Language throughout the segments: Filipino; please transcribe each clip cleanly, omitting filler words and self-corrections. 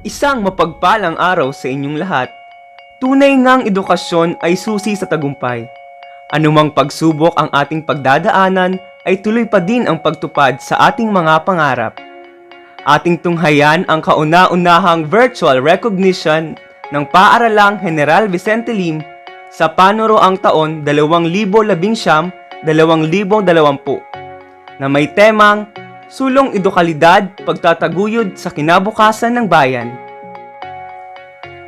Isang mapagpalang araw sa inyong lahat. Tunay ngang edukasyon ay susi sa tagumpay. Anumang pagsubok ang ating pagdadaanan ay tuloy pa din ang pagtupad sa ating mga pangarap. Ating tunghayan ang kauna-unahang virtual recognition ng Paaralang General Vicente Lim sa panuroang taon 2019-2020 na may temang Sulong Edukalidad, Pagtataguyod sa Kinabukasan ng Bayan.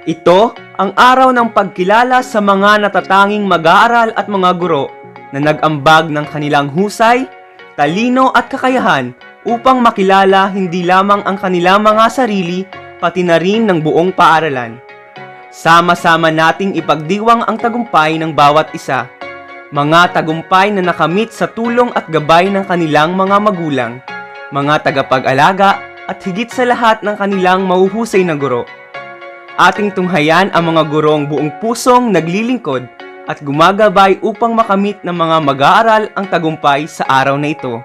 Ito ang araw ng pagkilala sa mga natatanging mag-aaral at mga guro na nag-ambag ng kanilang husay, talino at kakayahan upang makilala hindi lamang ang kanilang mga sarili pati na rin ng buong paaralan. Sama-sama nating ipagdiwang ang tagumpay ng bawat isa. Mga tagumpay na nakamit sa tulong at gabay ng kanilang mga magulang, mga tagapag-alaga at higit sa lahat ng kanilang mahuhusay na guro. Ating tunghayan ang mga gurong buong pusong naglilingkod at gumagabay upang makamit ng mga mag-aaral ang tagumpay sa araw na ito.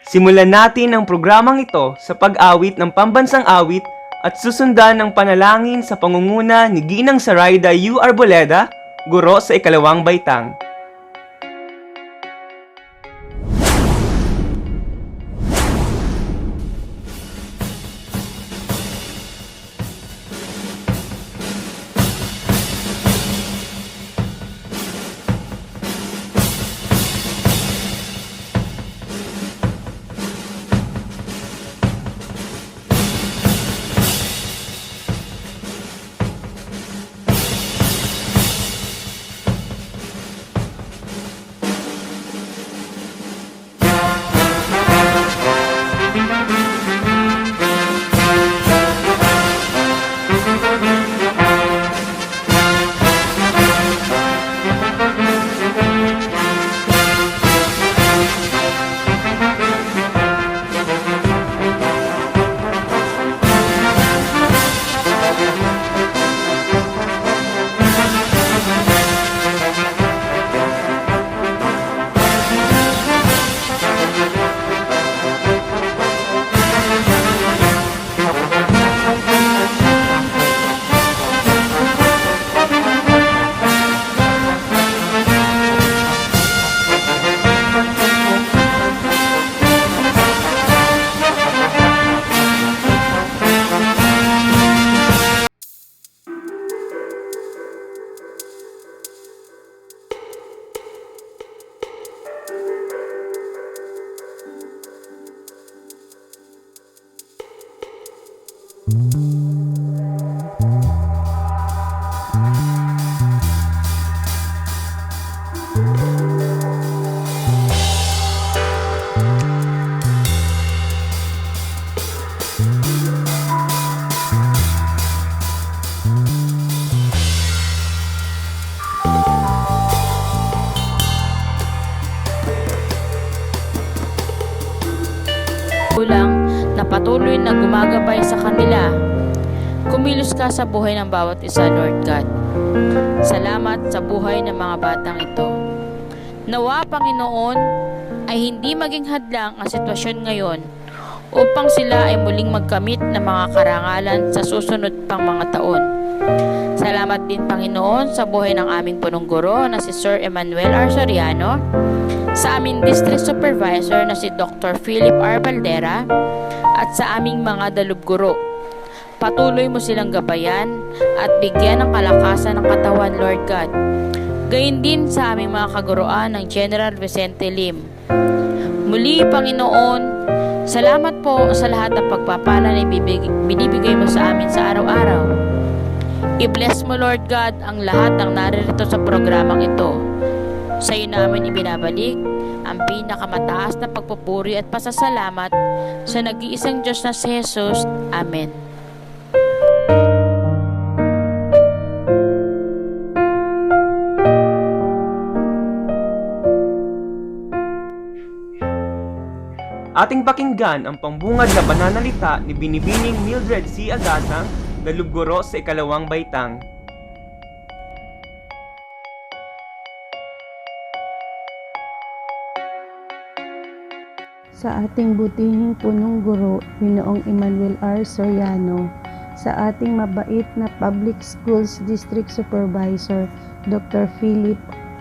Simulan natin ang programang ito sa pag-awit ng pambansang awit at susundan ng panalangin sa pangunguna ni Ginang Saraida U. Arboleda, guro sa ikalawang baitang. Kulang na patuloy na gumagabay sa kanila. Kumilos ka sa buhay ng bawat isa, Lord God. Salamat sa buhay ng mga batang ito. Nawa, Panginoon, ay hindi maging hadlang ang sitwasyon ngayon upang sila ay muling magkamit ng mga karangalan sa susunod pang mga taon. Salamat din, Panginoon, sa buhay ng aming punong guro na si Sir Emmanuel R. Soriano, sa aming District Supervisor na si Dr. Philip R. Valdera, at sa aming mga dalubguro. Patuloy mo silang gabayan at bigyan ng kalakasan ng katawan, Lord God. gayon din sa aming mga kaguruan ng General Vicente Lim. Muli, Panginoon, salamat po sa lahat ng pagpapala na binibigay mo sa amin sa araw-araw. I-bless mo, Lord God, ang lahat ng naririto sa programang ito. Sa iyo namin ibinabalik ang pinakamataas na pagpupuri at pasasalamat sa nag-iisang Diyos na si Jesus. Amen. Ating pakinggan ang pambungad na pananalita ni Binibining Mildred C. Agasang, dalubguro sa ikalawang baitang. Sa ating butihing punong guro, Ginoong Emmanuel R. Soriano, sa ating mabait na Public Schools District Supervisor, Dr. Philip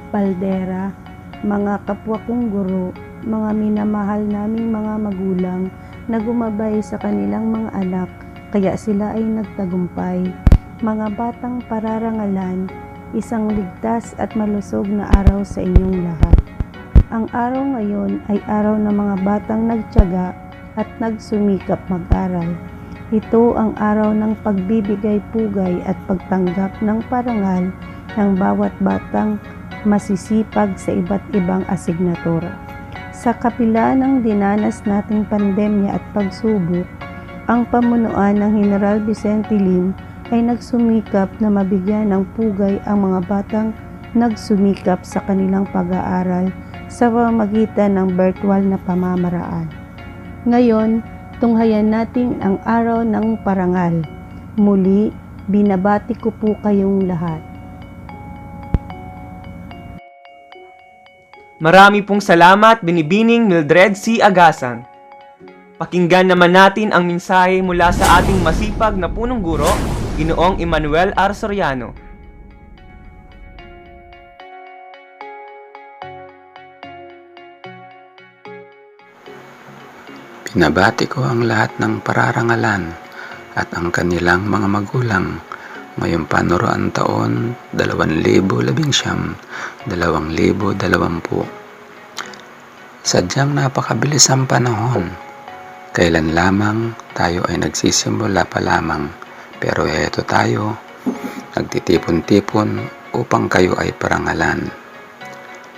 Paldera, mga kapwa kong guro, mga minamahal naming mga magulang na gumabay sa kanilang mga anak, kaya sila ay nagtagumpay. Mga batang pararangalan, isang ligtas at malusog na araw sa inyong lahat. Ang araw ngayon ay araw ng mga batang nagtiyaga at nagsumikap mag-aral. Ito ang araw ng pagbibigay pugay at pagtanggap ng parangal ng bawat batang masisipag sa iba't ibang asignatura. Sa kapila ng dinanas nating pandemya at pagsubok, ang pamunuan ng General Vicente Lim ay nagsumikap na mabigyan ng pugay ang mga batang nagsumikap sa kanilang pag-aaral sa pamamagitan ng virtual na pamamaraan. Ngayon, tunghayan natin ang araw ng parangal. Muli, binabati ko po kayong lahat. Marami pong salamat, Binibining Mildred C. Agasang. Pakinggan naman natin ang mensahe mula sa ating masipag na punong guro, Ginoong Emmanuel R. Soriano. Binabati ko ang lahat ng pararangalan at ang kanilang mga magulang ngayong panuroan taon 2019-2020. Sadyang napakabilis ang panahon. Kailan lamang tayo ay nagsisimula pa lamang, pero heto tayo, nagtitipon-tipon upang kayo ay parangalan.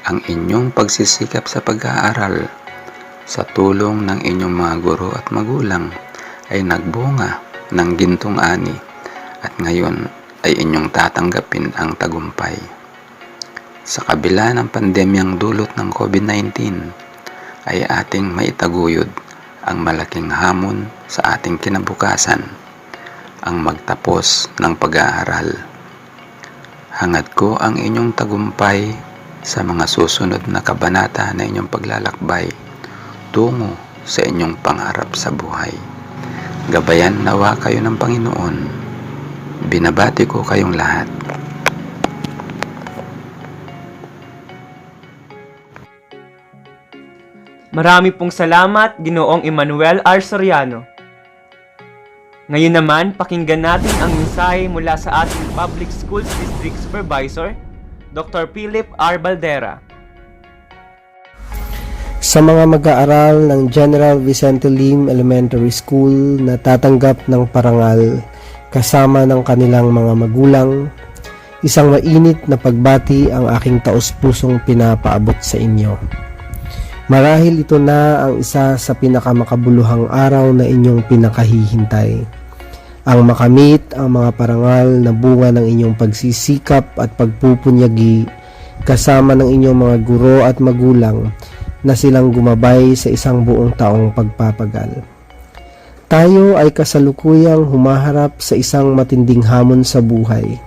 Ang inyong pagsisikap sa pag-aaral sa tulong ng inyong mga guro at magulang ay nagbunga ng gintong ani at ngayon ay inyong tatanggapin ang tagumpay. Sa kabila ng pandemyang dulot ng COVID-19 ay ating maitaguyod ang malaking hamon sa ating kinabukasan, ang magtapos ng pag-aaral. Hangad ko ang inyong tagumpay sa mga susunod na kabanata na inyong paglalakbay tungo sa inyong pangarap sa buhay. Gabayan nawa kayo ng Panginoon. Binabati ko kayong lahat. Marami pong salamat, Ginoong Emmanuel R. Soriano. Ngayon naman, pakinggan natin ang mensahe mula sa ating Public Schools District Supervisor, Dr. Philip R. Baldera. Sa mga mag-aaral ng General Vicente Lim Elementary School na tatanggap ng parangal kasama ng kanilang mga magulang, isang mainit na pagbati ang aking taos-pusong pinapaabot sa inyo. Marahil ito na ang isa sa pinakamakabuluhang araw na inyong pinakahihintay. Ang makamit ang mga parangal na bunga ng inyong pagsisikap at pagpupunyagi kasama ng inyong mga guro at magulang na silang gumabay sa isang buong taong pagpapagal. Tayo ay kasalukuyang humaharap sa isang matinding hamon sa buhay.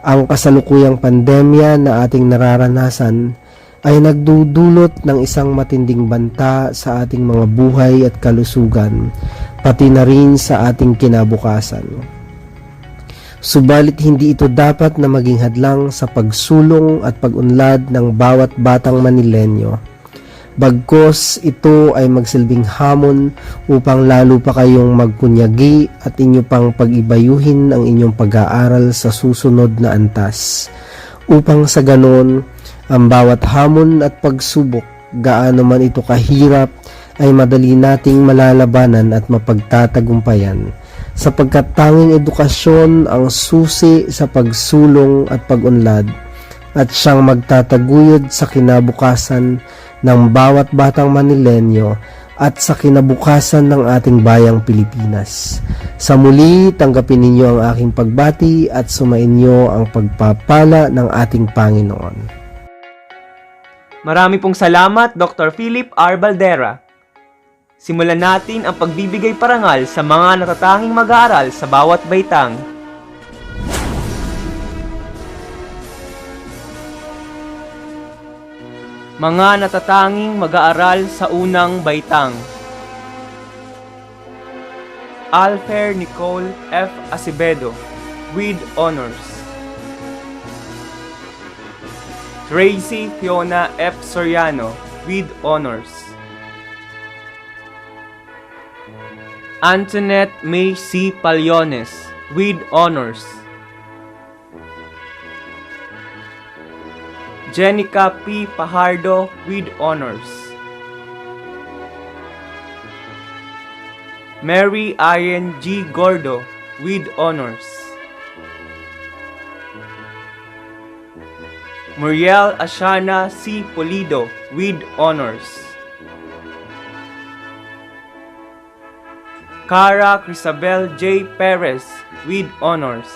Ang kasalukuyang pandemya na ating nararanasan ay nagdudulot ng isang matinding banta sa ating mga buhay at kalusugan, pati na rin sa ating kinabukasan. Subalit hindi ito dapat na maging hadlang sa pagsulong at pag-unlad ng bawat batang Manilenyo. Bagkus ito ay magsilbing hamon upang lalo pa kayong magkunyagi at inyo pang pag-ibayuhin ang inyong pag-aaral sa susunod na antas, upang sa ganon ang bawat hamon at pagsubok, gaano man ito kahirap, ay madali nating malalabanan at mapagtatagumpayan, sapagkat tanging edukasyon ang susi sa pagsulong at pag-unlad, at siyang magtataguyod sa kinabukasan ng bawat batang Manilenyo at sa kinabukasan ng ating bayang Pilipinas. Sa muli, tanggapin ninyo ang aking pagbati at sumainyo ang pagpapala ng ating Panginoon. Marami pong salamat, Dr. Philip R. Baldera. Simulan natin ang pagbibigay parangal sa mga natatanging mag-aaral sa bawat baitang. Mga natatanging mag-aaral sa unang baitang. Alfer Nicole F. Acevedo, with honors. Tracy Fiona F. Soriano, with honors. Antoinette May C. Paliones, with honors. Jenica P. Pajardo, with honors. Mary Ian G. Gordo, with honors. Muriel Ashana C. Polido, with honors. Cara Crisabel J. Perez, with honors.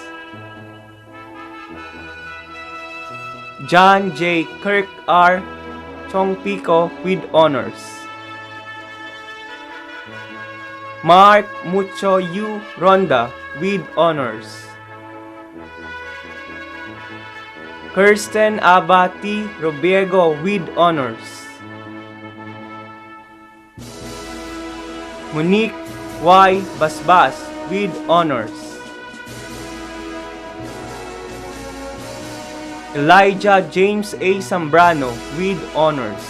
John J. Kirk R. Chongpico, with honors. Mark Mucho U. Ronda, with honors. Kirsten Aba T. Robiego, with honors. Monique Y. Basbas, with honors. Elijah James A. Zambrano, with honors.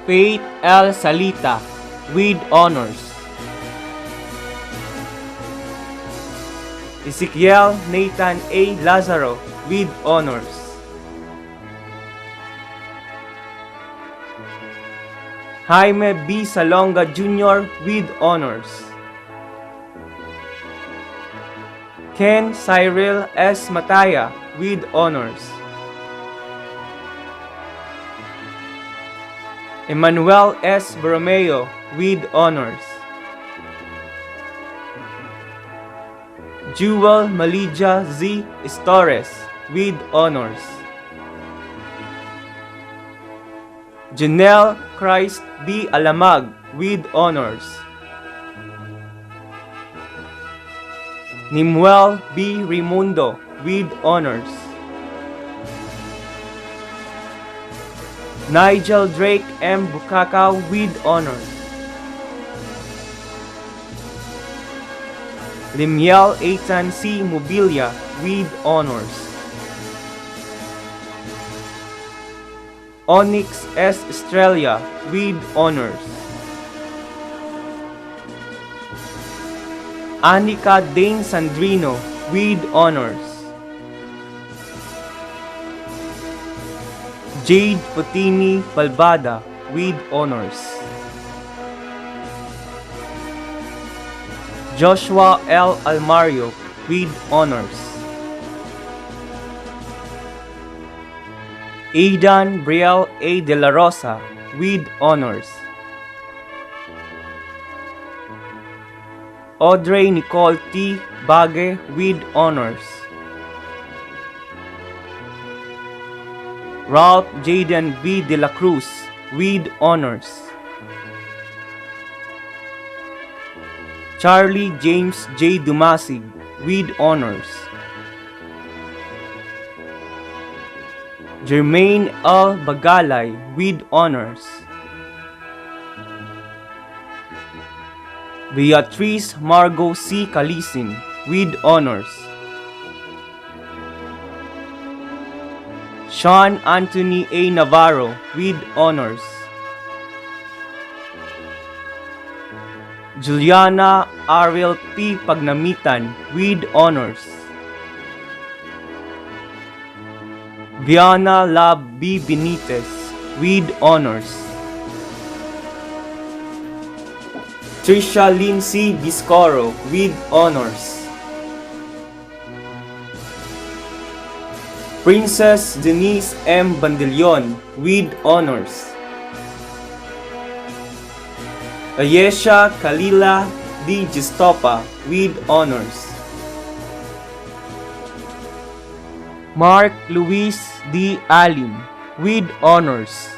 Faith L. Salita, with honors. Ezekiel Nathan A. Lazaro, with honors. Jaime B. Salonga Jr. with honors. Ken Cyril S. Mataya with honors. Emmanuel S. Borromeo with honors. Jewel Malija Z. Estores with honors. Janelle Christ B. Alamag with honors. Nimuel B. Rimundo with honors. Nigel Drake M. Bukakaw with honors. Limiel Eitan C. Mobilia with honors. Onyx S. Estrella with honors. Anika Dane Sandrino with honors. Jade Potini Balbada with honors. Joshua L. Almario with honors. Aidan Brielle A. De La Rosa with honors. Audrey Nicole T. Bage with honors. Ralph Jaden B. De La Cruz with honors. Charlie James J. Dumasig with honors. Jermaine L. Bagalay with honors. Beatrice Margot C. Calisin with honors. Sean Anthony A. Navarro with honors. Juliana Ariel P. Pagnamitan with honors. Viana Lab B. Benitez with honors. Trisha Lindsay Biscoro with honors. Princess Denise M. Bandillon with honors. Ayesha Kalila D. Gistopa with honors. Mark Luis D. Alim with honors.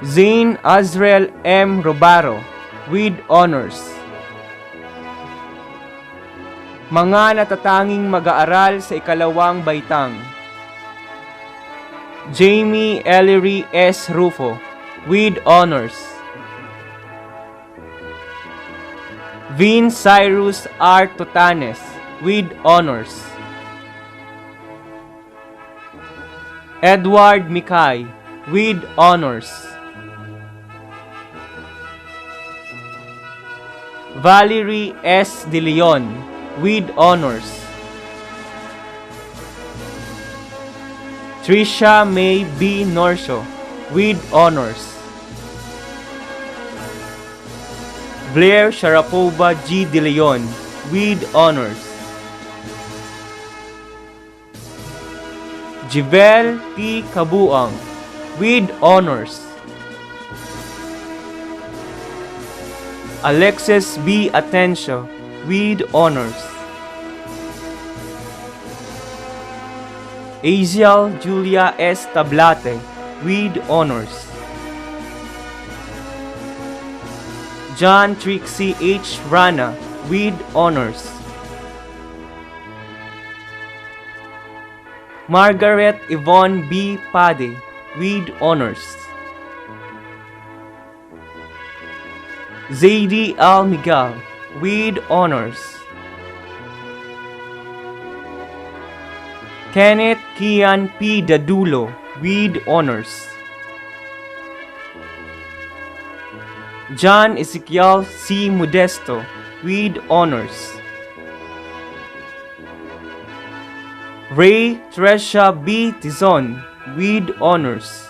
Zane Azrael M. Robaro with honors. Mga natatanging mag-aaral sa ikalawang baitang: Jamie Ellery S. Rufo with honors. Vin Cyrus R. Totanes with honors. Edward Mikay with honors. Valerie S. De Leon with honors. Trisha May B. Norsho with honors. Blair Sharapova G. De Leon with honors. Jivel T. Kabuang with honors. Alexis B. Atencio with honors. Aziel Julia S. Tablate with honors. John Trixie H. Rana with honors. Margaret Yvonne B. Pade with honors. Zaidi Al Miguel with honors. Kenneth Kian P. Dadulo with honors. John Ezekiel C. Modesto with honors. Ray Tresha B. Tizon with honors.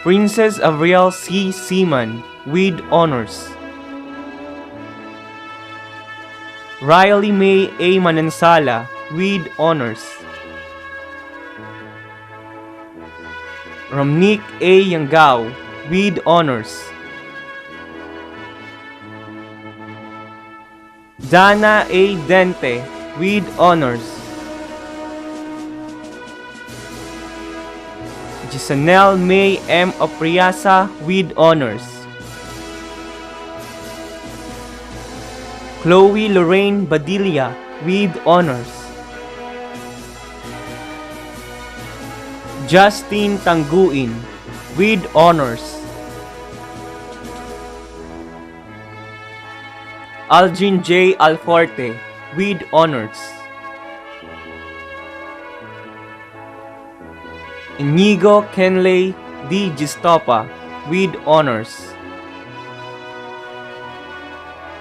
Princess Avril C. Seaman with honors. Riley May A. Manansala with honors. Romnick A. Yangao with honors. Dana A. Dente with honors. Gisanelle May M. Opriasa with honors. Chloe Lorraine Badilla with honors. Justin Tanguin with honors. Algin J. Alforte with honors. Inigo Kenley D. Gistopa with honors.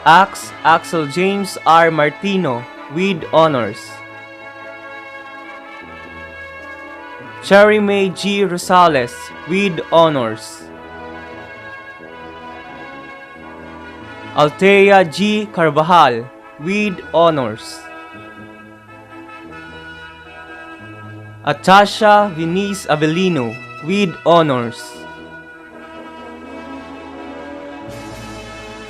Axel James R. Martino with honors. Cherry May G. Rosales with honors. Althea G. Carvajal with honors. Atasha Venice Avellino with honors.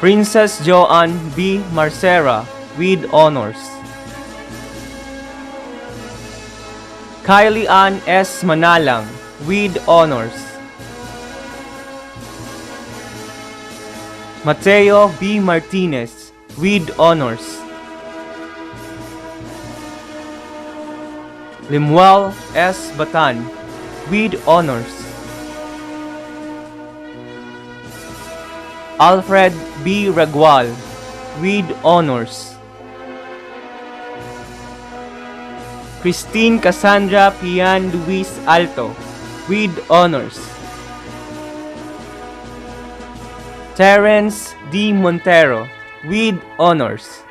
Princess Joanne B. Marcera with honors. Kylie Ann S. Manalang with honors. Mateo B. Martinez with honors. Limuel S. Batan with honors. Alfred B. Ragual with honors. Christine Cassandra Pian Luis Alto with honors. Terence D. Montero with honors.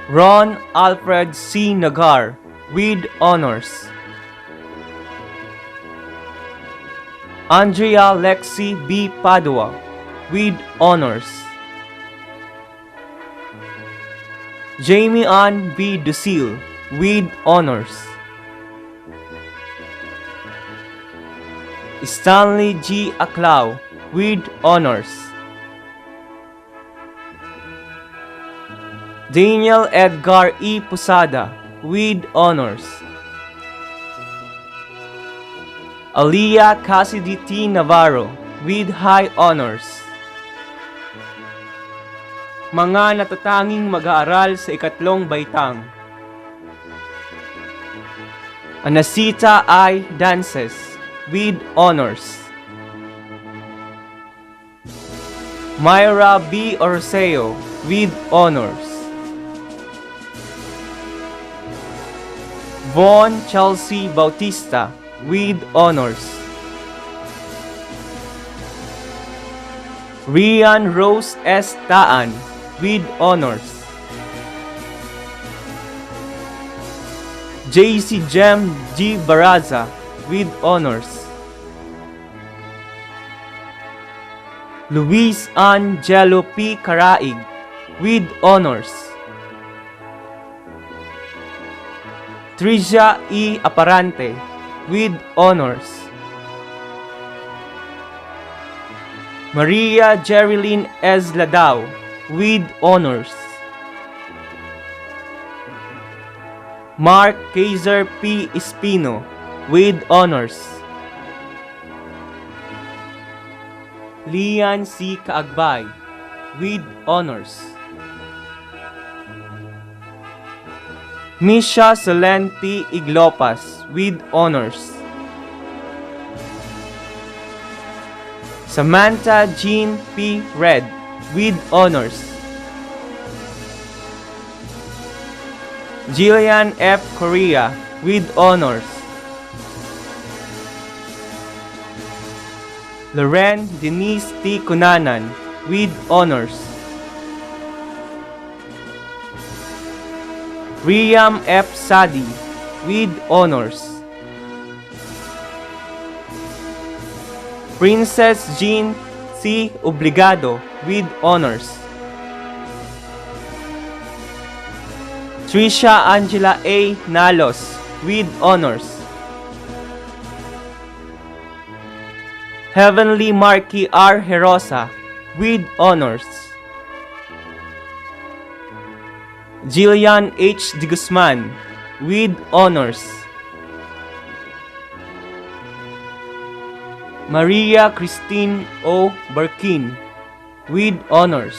Ron Alfred C. Nagar with honors. Andrea Lexi B. Padua with honors. Jamie Ann B. Dusil with honors. Stanley G. Aclau with honors. Daniel Edgar E. Posada with honors. Aliyah Cassidy T. Navarro with high honors. Mga natatanging mag-aaral sa ikatlong baitang. Anasita I. Dances with honors. Myra B. Orseo with honors. Von Chelsea Bautista with honors. Rian Rose S. Taan with honors. JC Jem G. Baraza with honors. Luis Angelo P. Caraig with honors. Tricia E. Aparante with honors. Maria Jerilyn S. Ladao with honors. Mark Kaiser P. Espino with honors. Lian C. Kaagbay with honors. Misha Solen T. Iglopas with honors. Samantha Jean P. Red with honors. Jillian F. Correa with honors. Loren Denise T. Cunanan with honors. Riam F. Sadi with honors. Princess Jean C. Obligado with honors. Tricia Angela A. Nalos with honors. Heavenly Marquis R. Herosa with honors. Jillian H. De Guzman with honors. Maria Christine O. Barkin with honors.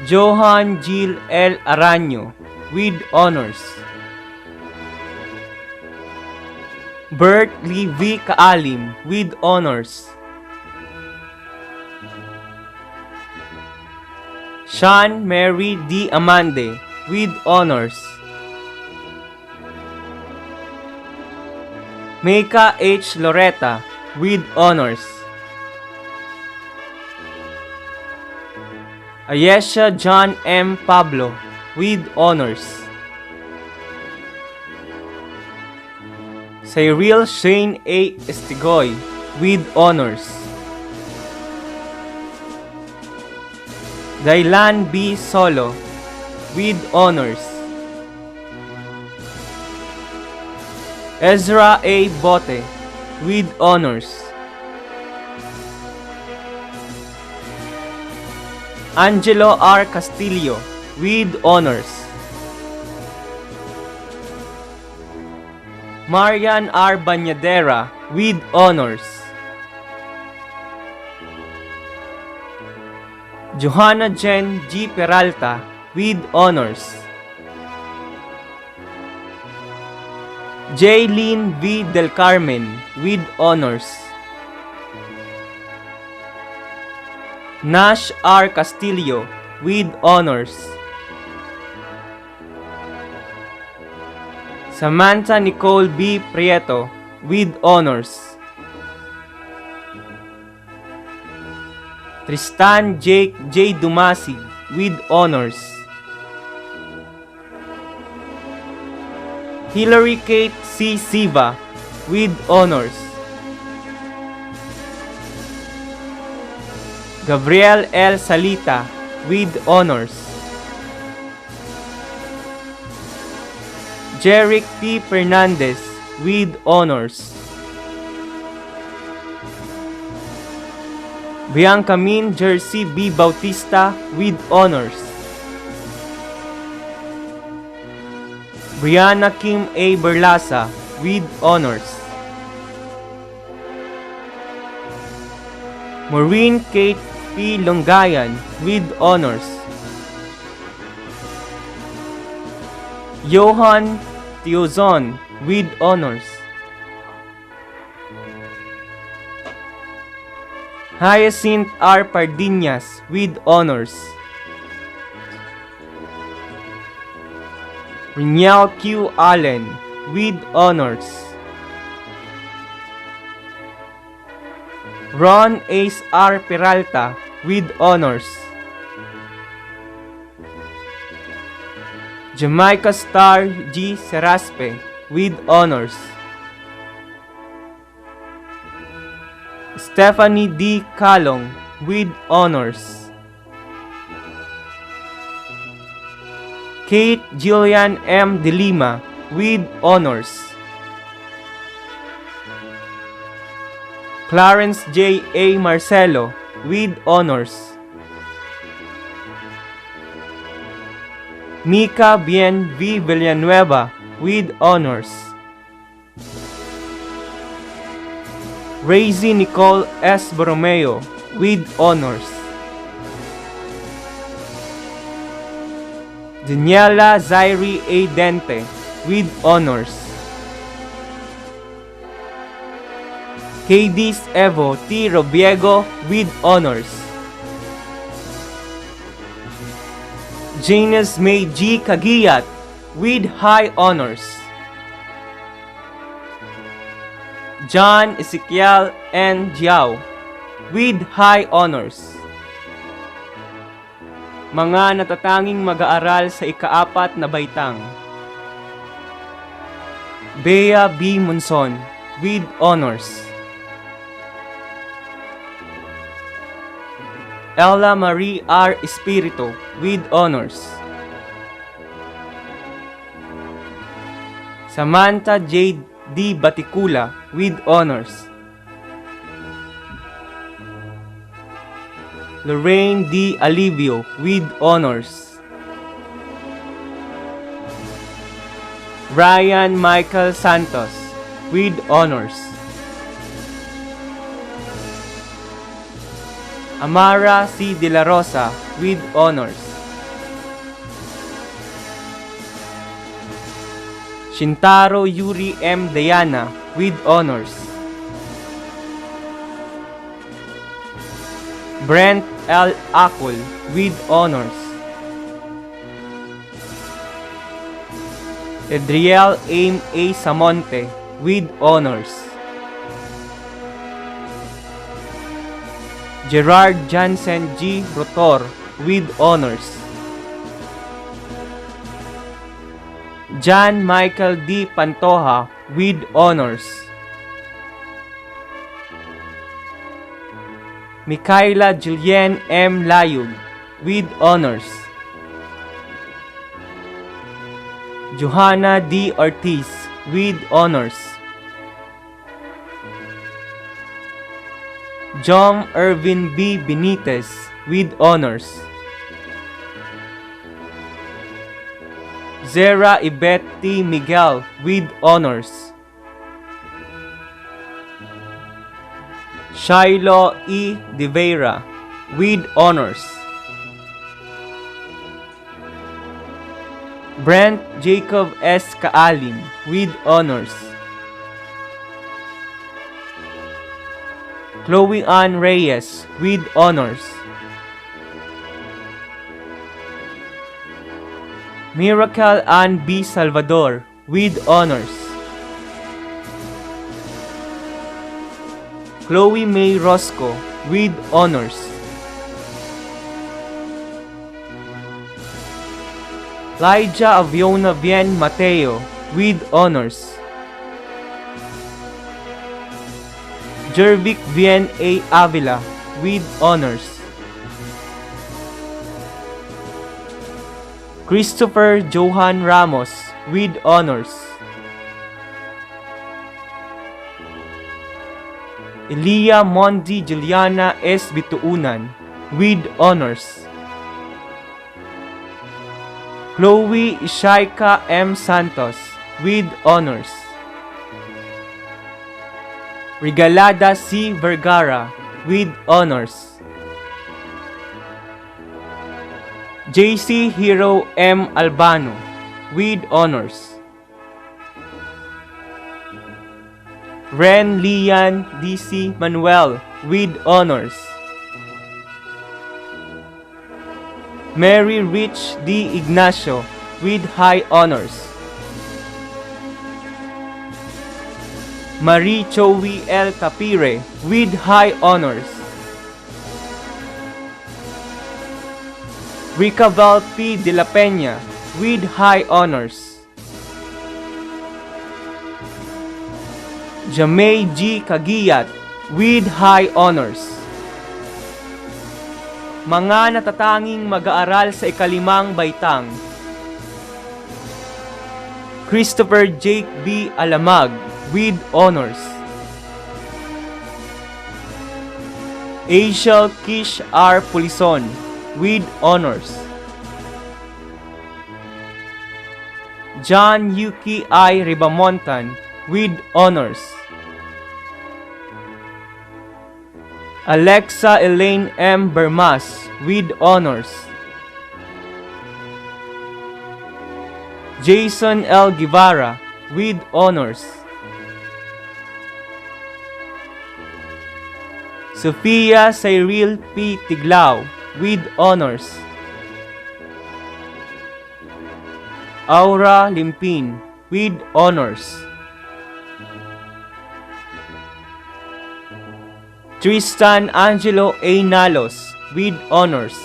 Johan Gil L. Araño with honors. Bert Lee V. Kaalim with honors. Sean Mary D. Amande with honors. Meika H. Loretta with honors. Ayesha John M. Pablo with honors. Cyril Shane A. Estigoy with honors. Dailan B. Solo with honors. Ezra A. Bote with honors. Angelo R. Castillo with honors. Marian R. Banyadera with honors. Johanna Jen G. Peralta with honors. Jaylene V. Del Carmen with honors. Nash R. Castillo with honors. Samantha Nicole B. Prieto with honors. Tristan Jake J. Dumasig with honors. Hilary Kate C. Siva with honors. Gabriel L. Salita with honors. Jeric T. Fernandez with honors. Bianca Min Jersey B. Bautista with honors. Brianna Kim A. Berlasa with honors. Maureen Kate P. Longayan with honors. Johan Tiozon with honors. Hyacinth R. Pardinas with honors. Rinyal Q. Allen with honors. Ron Ace R. Peralta with honors. Jamaica Star G. Seraspe with honors. Stephanie D. Kalong with honors. Kate Jillian M. De Lima with honors. Clarence J. A. Marcelo with honors. Mika Bien V. Villanueva with honors. Raisy Nicole S. Borromeo with honors. Daniela Zairi A. Dente with honors. Hades Evo T. Robiego with honors. Janus May G. Kagiyat with high honors. John Ezekiel N. Jiao with high honors. Mga natatanging mag-aaral sa ika-4 na baitang. Bea B. Monson with honors. Ella Marie R. Espiritu with honors. Samantha J. D. Baticula with honors. Lorraine D. Alivio with honors. Ryan Michael Santos with honors. Amara C. De La Rosa with honors. Shintaro Yuri M. Dayana with honors. Brent L. Akul with honors. Edriel Aim A. Samonte with honors. Gerard Jansen G. Rotor with honors. John Michael D. Pantoja with honors. Micaela Julienne M. Layug with honors. Johanna D. Ortiz with honors. John Irvin B. Benitez with honors. Zera Ibet T. Miguel with honors. Shiloh E. De Vera with honors. Brent Jacob S. Kaalim with honors. Chloe Ann Reyes with honors. Miracle Ann B. Salvador with honors. Chloe May Rosco with honors. Lydia Aviona Bien Mateo, with honors. Jervic Bien A. Avila, with honors. Christopher Johan Ramos, with honors. Elia Mondi Juliana S. Bituunan, with honors. Chloe Ishaika M. Santos, with honors. Regalada C. Vergara, with honors. JC Hero M. Albano, with honors. Ren Lian DC Manuel, with honors. Mary Rich D. Ignacio, with high honors. Marie Chowi L. Tapire, with high honors. Ricaval P. De La Peña, with high honors. Jamay G. Kagiyat, with high honors. Mga natatanging mag-aaral sa ikalimang baitang: Christopher Jake B. Alamag, with honors. Asiel Kish R. Pulison, with honors. John Yuki I. Ribamontan, with honors. Alexa Elaine M. Bermas, with honors. Jason L. Guevara, with honors. Sofia Cyril P. Tiglao, with honors. Aura Limpin, with honors. Tristan Angelo A. Nalos, with honors.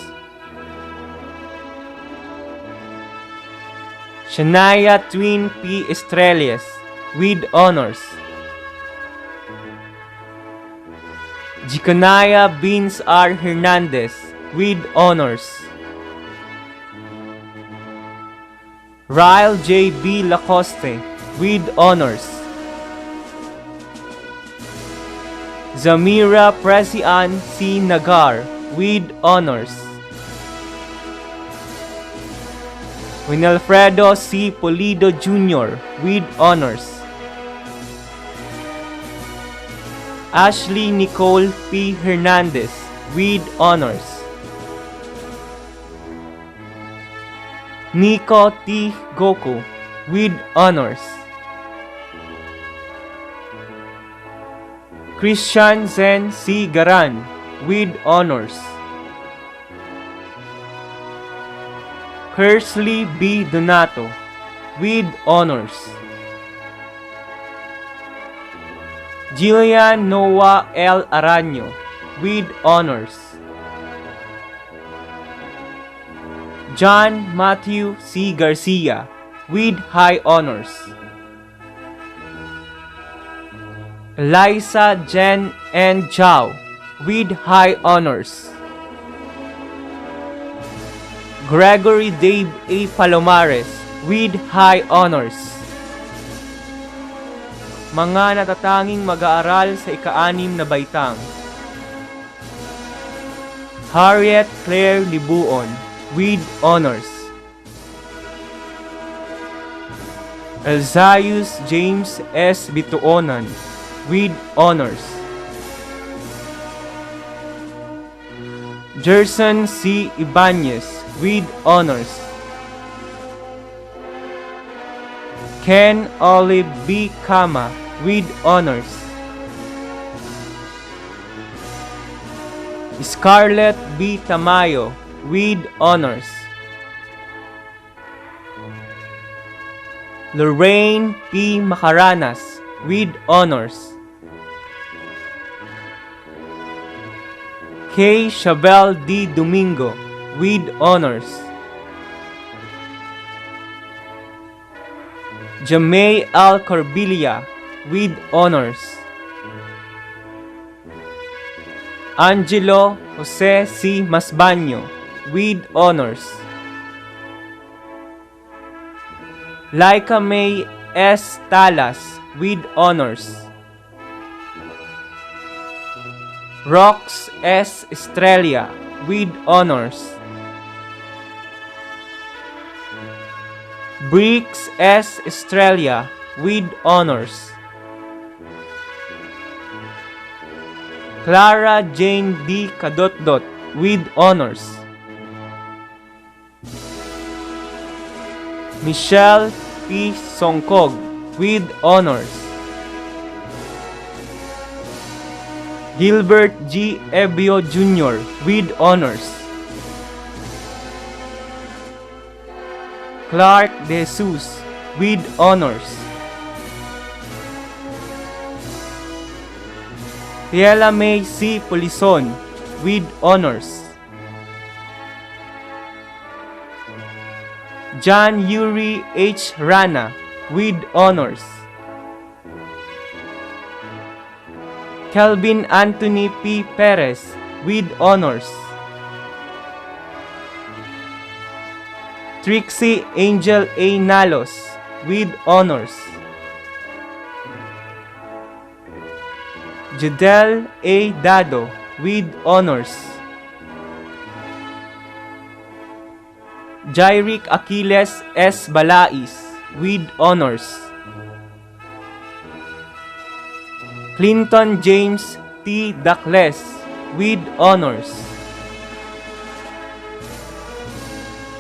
Shania Twin P. Estrellas, with honors. Jiconaya Beans R. Hernandez, with honors. Ryle J. B. Lacoste, with honors. Zamira Presian C. Nagar, with honors. Winalfredo C. Polido Jr., with honors. Ashley Nicole P. Hernandez, with honors. Nico T. Goku, with honors. Christian Zen C. Garan, with honors. Kersley B. Donato, with honors. Jillian Noah L. Araño, with honors. John Matthew C. Garcia, with high honors. Eliza Jen N. Chow, with high honors. Gregory Dave A. Palomares, with high honors. Mga natatanging mag-aaral sa ika-6 na baitang: Harriet Claire Libuon, with honors. Elzaius James S. Bituonan, with honors. Jerson C. Ibanez, with honors. Ken Olive B. Kama, with honors. Scarlett B. Tamayo, with honors. Lorraine P. Macaranas, with honors. K. Chabel D. Domingo, with honors. Jamay Al Corbilia with honors. Angelo Jose C. Masbaño with honors. Laika May S. Talas with honors. Rox S. Estrella with honors. Briggs S. Estrella with honors. Clara Jane D. Kadotdot with honors. Michelle P. Songkog with honors. Gilbert G. Ebio Jr. with honors. Clark De Jesus with honors. Piela May C. Polison with honors. John Yuri H. Rana with honors. Kelvin Anthony P. Perez with honors. Trixie Angel A. Nalos with honors. Jadel A. Dado with honors. Jairik Aquiles S. Balais with honors. Clinton James T. Dacles with honors.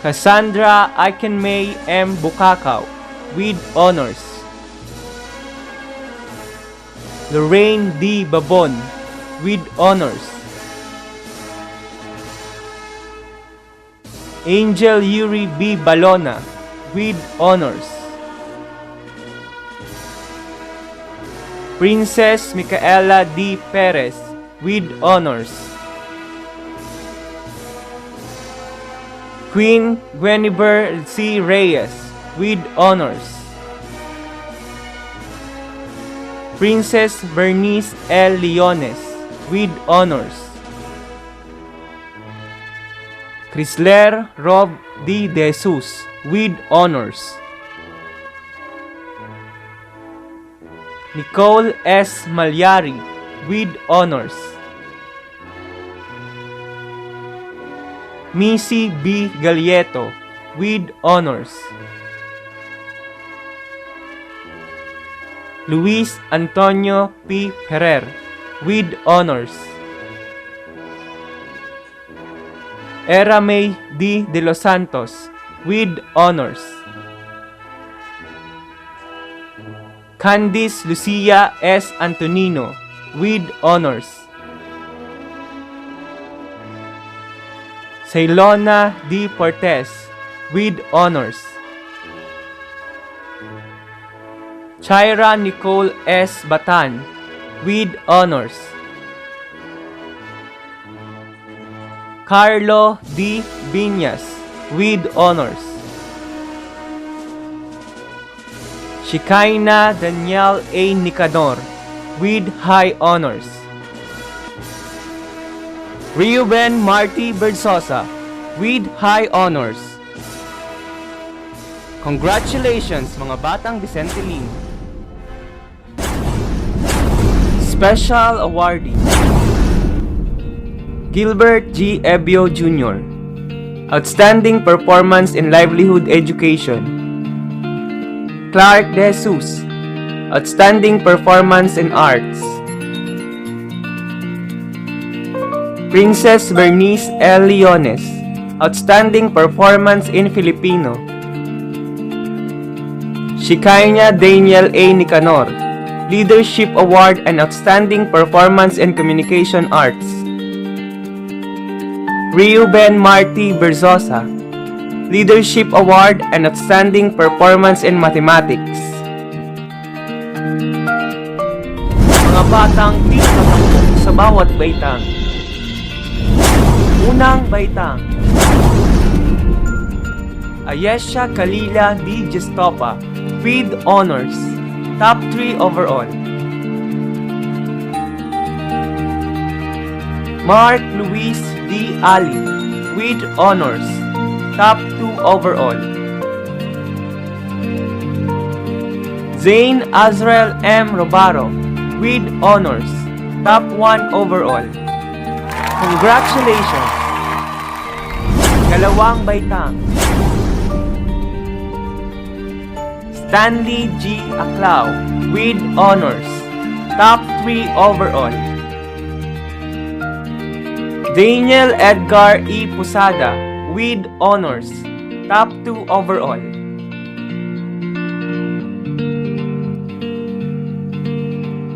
Cassandra Aikenmay M. Bukakaw with honors. Lorraine D. Babon with honors. Angel Yuri B. Balona with honors. Princess Micaela D. Perez with honors. Queen Guinevere C. Reyes with honors. Princess Bernice L. Leones with honors. Chrysler Rob D. De Jesus with honors. Nicole S. Malyari with honors. Missy B. Galieto with honors. Luis Antonio P. Ferrer with honors. Era May D. De Los Santos with honors. Candice Lucia S. Antonino with honors. Ceylona D. Portes with honors. Chaira Nicole S. Batan with honors. Carlo D. Biñas with honors. Shikaina Daniel A. Nicador with high honors. Reuben Marty Berzosa with high honors. Congratulations mga batang Vicente Lim. Special awardee Gilbert G. Ebio Jr. Outstanding Performance in Livelihood Education. Clark De Jesus. Outstanding Performance in Arts. Princess Bernice L. Leones. Outstanding Performance in Filipino. Shikaina Daniel A. Nicanor. Leadership Award and Outstanding Performance in Communication Arts. Reuben Marty Berzosa. Leadership Award and Outstanding Performance in Mathematics. Mga batang di nakatapos sa bawat baitang. Unang baitang. Ayesha Kalila D. Gestopa with honors, top 3 overall. Mark Luis D. Ali with honors, top 2 overall. Zane Azrael M. Robaro with honors, top 1 overall. Congratulations! Kalawang Baitang. Stanley G. Aclao with honors, top 3 overall. Daniel Edgar E. Pusada with honors, top 2 overall.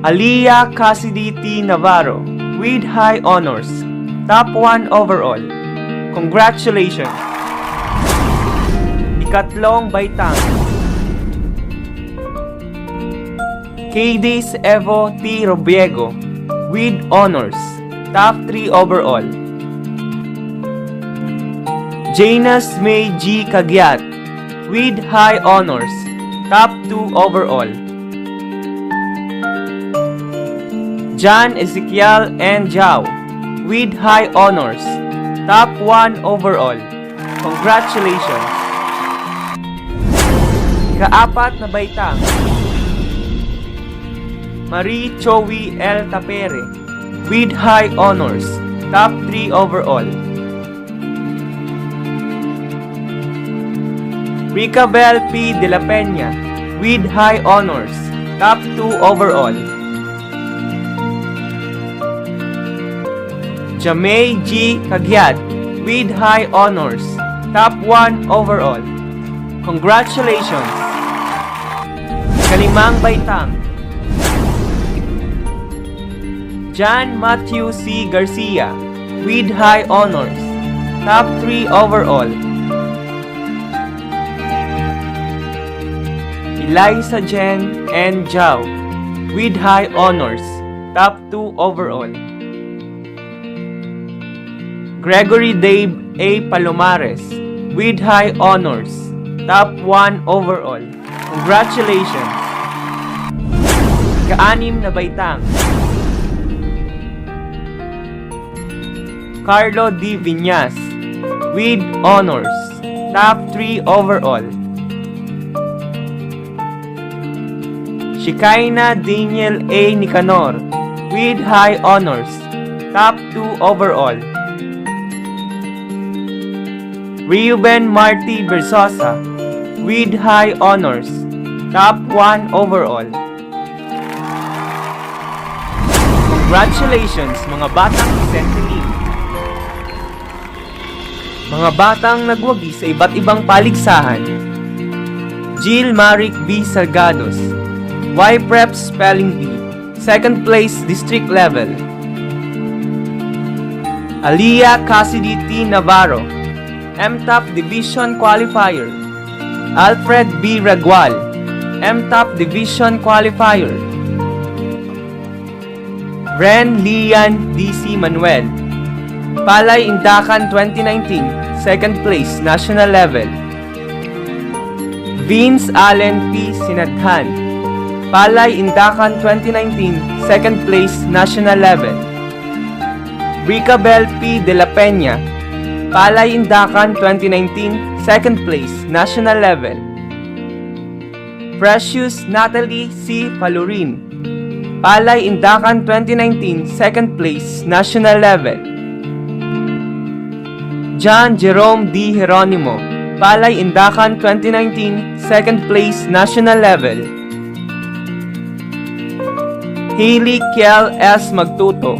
Aliyah Cassidy T. Navarro with high honors, top 1 overall. Congratulations! Ikatlong Baitang. Cadiz Evo T. Robiego with honors, top 3 overall. Janus May G. Cagiat with high honors, top 2 overall. John Ezekiel N. Jao with high honors, top 1 overall. Congratulations! Kaapat na Baitang. Marie Chowi L. Tapere with high honors, top 3 overall. Ricabel P. De La Peña with high honors, top 2 overall. Jamay G. Cagiat with high honors, top 1 overall. Congratulations! Kalimang Baitang. John Matthew C. Garcia with high honors, top 3 overall. Eliza Jen N. Jao with high honors, top 2 overall. Gregory Dave A. Palomares with high honors, top 1 overall. Congratulations! Ka-anim na Baitang. Carlo D. Viñas with honors, top 3 overall. Shikaina Daniel A. Nicanor with high honors, top 2 overall. Reuben Marty Bersosa with high honors, top 1 overall. Congratulations mga batang Vicente Lim! Mga batang nagwagi sa iba't ibang paligsahan. Jill Maric B. Salgados, Y-Prep Spelling Bee, 2nd place District Level. Aliyah Cassidy T. Navarro, MTOP Division Qualifier. Alfred B. Ragual, MTOP Division Qualifier. Ren Lian D.C. Manuel, Palay Indakan 2019, 2nd place National Level. Vince Allen P. Sinadhan, Palay Indakan 2019, 2nd place National Level. Ricabel P. De La Peña, Palay Indakan 2019, 2nd place National Level. Precious Natalie C. Falurin, Palay Indakan 2019, 2nd place National Level. John Jerome D. Geronimo, Palay Indakan 2019, 2nd place National Level. Hailey Kiel S. Magtuto,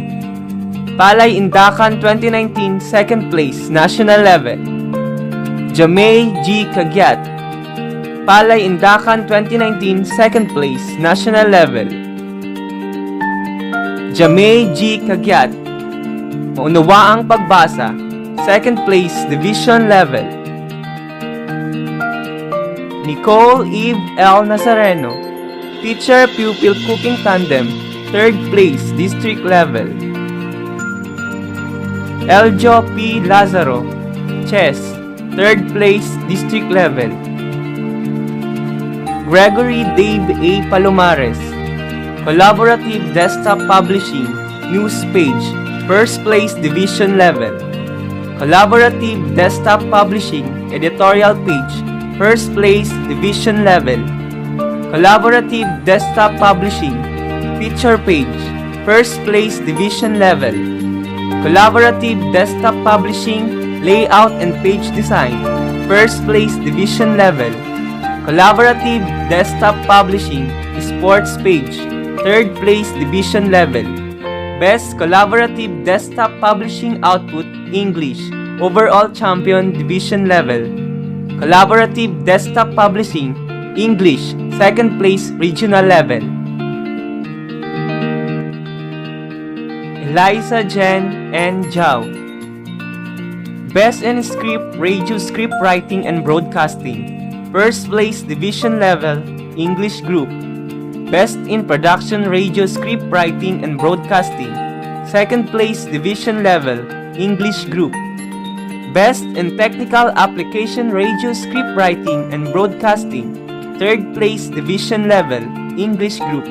Palay Indakan 2019, 2nd place National Level. Jamay G. Cagiat, Palay Indakan 2019, 2nd place National Level. Jamay G. Cagiat, Maunawaang Pagbasa, 2nd place Division Level. Nicole Eve L. Nazareno, Teacher-Pupil Cooking Tandem, 3rd place District Level. Eljo P. Lazaro, Chess, 3rd place district level. Gregory Dave A. Palomares, Collaborative Desktop Publishing, News Page, 1st place division level. Collaborative Desktop Publishing, Editorial Page, 1st place division level. Collaborative Desktop Publishing, Picture Page, 1st place division level. Collaborative Desktop Publishing, Layout and Page Design, 1st place division level. Collaborative Desktop Publishing, Sports Page, 3rd place division level. Best Collaborative Desktop Publishing Output, English, Overall Champion division level. Collaborative Desktop Publishing, English, 2nd place regional level. Eliza Jen N. Zhao, Best in Script Radio Script Writing and Broadcasting, 1st place division level, English group. Best in Production Radio Script Writing and Broadcasting, 2nd place division level, English group. Best in Technical Application Radio Script Writing and Broadcasting, 3rd place division level, English group.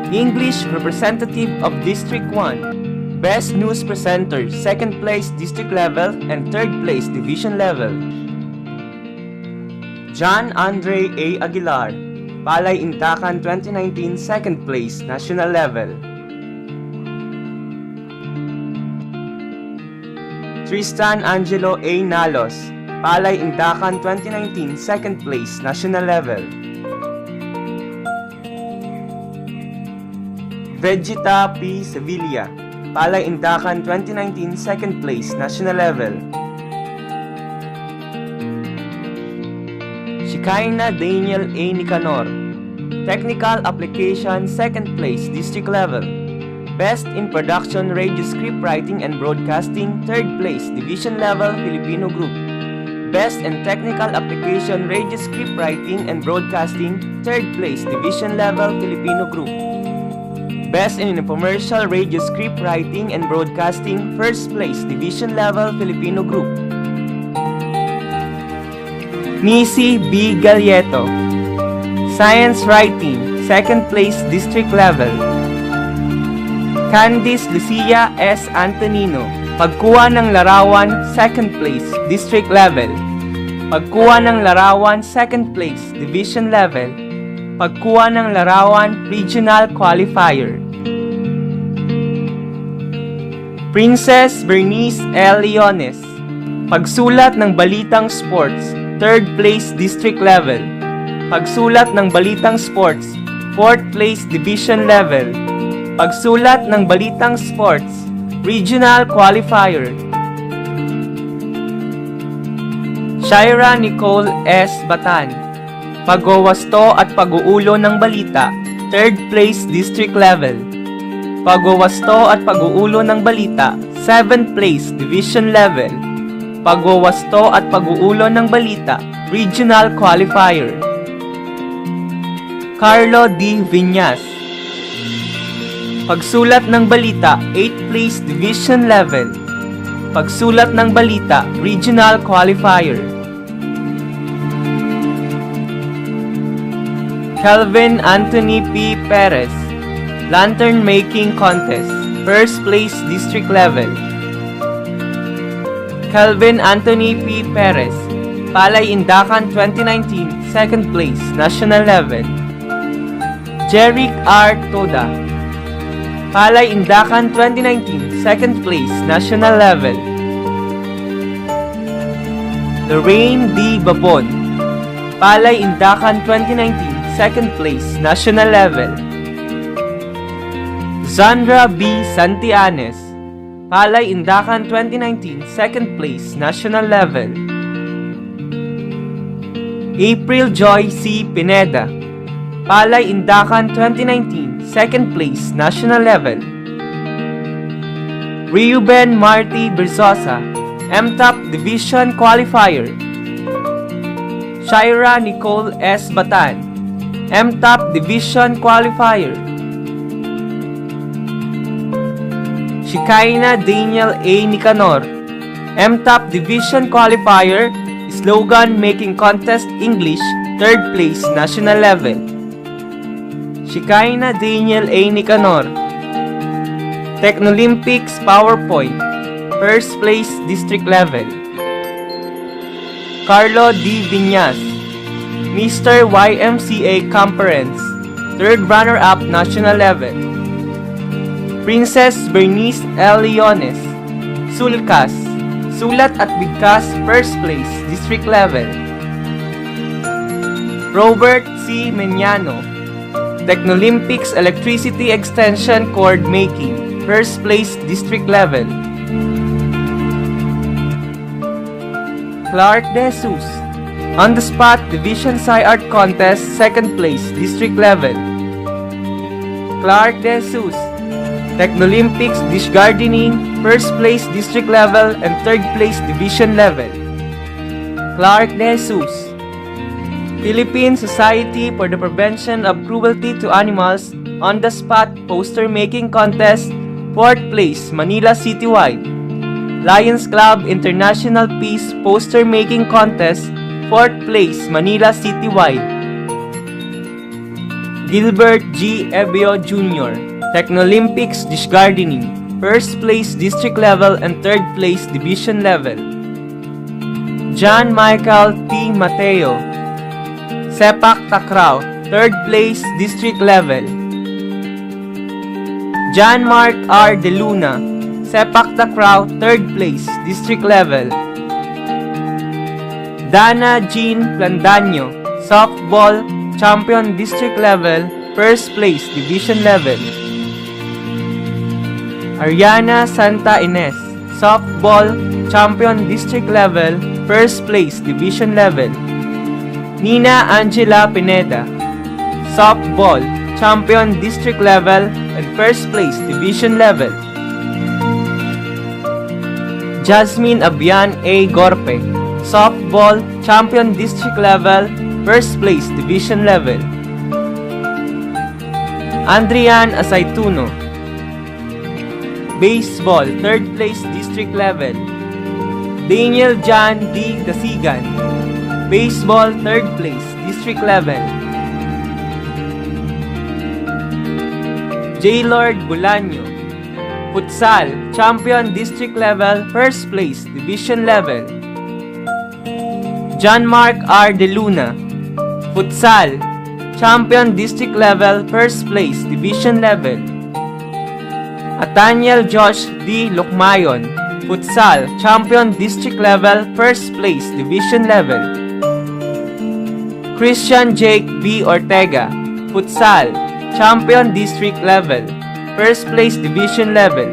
English Representative of District 1, Best News Presenter, 2nd place district level and 3rd place division level. John Andre A. Aguilar, Palay Intacan 2019, 2nd place national level. Tristan Angelo A. Nalos, Palay Intacan 2019, 2nd place national level. Vegeta P. Sevilla, Palay Intacan 2019, 2nd place national level. Shikaina Daniel A. Nicanor, Technical Application, 2nd place district level. Best in Production Radio Script Writing and Broadcasting, 3rd place division level, Filipino group. Best in Technical Application Radio Script Writing and Broadcasting, 3rd place division level, Filipino group. Best in Infomercial Radio Script Writing and Broadcasting, 1st place division level, Filipino group. Nisi B. Galleto, Science Writing, 2nd place district level. Candice Lucia S. Antonino, Pagkuha ng Larawan, 2nd place district level. Pagkuha ng Larawan, 2nd place division level. Pagkuha ng Larawan, regional qualifier. Princess Bernice L. Leones, Pagsulat ng Balitang Sports, 3rd place district level. Pagsulat ng Balitang Sports, 4th place division level. Pagsulat ng Balitang Sports, regional qualifier. Shaira Nicole S. Batan, Pagwawasto at Pag-uulo ng Balita, 3rd place district level. Pagwawasto at Pag-uulo ng Balita, 7th place division level. Pagwawasto at Pag-uulo ng Balita, regional qualifier. Carlo D. Viñas, Pagsulat ng Balita, 8th place division level. Pagsulat ng Balita, regional qualifier. Kelvin Anthony P. Perez, Lantern Making Contest, 1st place district level. Kelvin Anthony P. Perez, Palay Indacan 2019, 2nd place national level. Jeric R. Toda, Palay Indacan 2019, 2nd place national level. Lorraine D. Babon, Palay Indacan 2019, 2nd place national level. Zandra B. Santianes, Palay Indacan 2019, 2nd place national level. April Joy C. Pineda, Palay Indacan 2019, 2nd place national level. Reuben Marty Berzosa, MTOP Division Qualifier. Shaira Nicole S. Batan, MTOP Division Qualifier. Shikaina Daniel A. Nicanor, MTOP Division Qualifier, Slogan Making Contest English, 3rd place, national level. Shikaina Daniel A. Nicanor. Technolympics PowerPoint, 1st place, district level. Carlo D. Viñas. Mr. YMCA Conference, 3rd runner-up, national level. Princess Bernice L. Leones. Sulcas, Sulat at Bigkas, 1st place, district level. Robert C. Meñano. Technolympics Electricity Extension Cord Making, 1st place, district level. Clark De Jesus. On the Spot Division Sci Art Contest, 2nd place, district level. Clark De Jesus. Technolympics Dish Gardening, 1st place, district level, and 3rd place, division level. Clark De Jesus. Philippine Society for the Prevention of Cruelty to Animals on the Spot Poster Making Contest, 4th place, Manila Citywide. Lions Club International Peace Poster Making Contest, 4th place, Manila Citywide. Gilbert G. Ebio Jr. Technolympics Dish Gardening, 1st place, district level, and 3rd place, division level. John Michael T. Mateo. Sepak Takraw, 3rd place, district level. John Mark R. De Luna. Sepak Takraw, 3rd place, district level. Dana Jean Plandaño. Softball, champion, district level, 1st place, division level. Ariana Santa Ines. Softball, champion, district level, 1st place, division level. Nina Angela Pineda. Softball, champion, district level, and 1st place, division level. Jasmine Abian A. Gorpe. Softball, champion, district level, 1st place, division level. Andrian Asaituno. Baseball, 3rd place, district level. Daniel John D. Dasigan. Baseball, 3rd place, district level. J. Lord Bulaño. Futsal, champion, district level, 1st place, division level. John Mark R. De Luna. Futsal, champion, district level, 1st place, division level. Ataniel Josh D. Lukmayon. Futsal, champion, district level, 1st place, division level. Christian Jake B. Ortega. Futsal, champion, district level, 1st place, division level.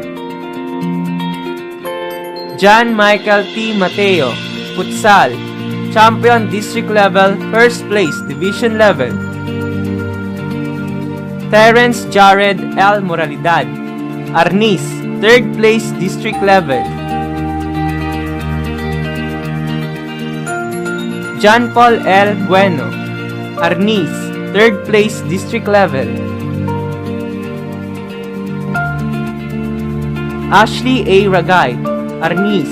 John Michael T. Mateo. Futsal, champion, district level, 1st place, division level. Terence Jared L. Moralidad. Arnis, 3rd place, district level. John Paul L. Bueno. Arnis, 3rd place, district level. Ashley A. Ragay. Arnis,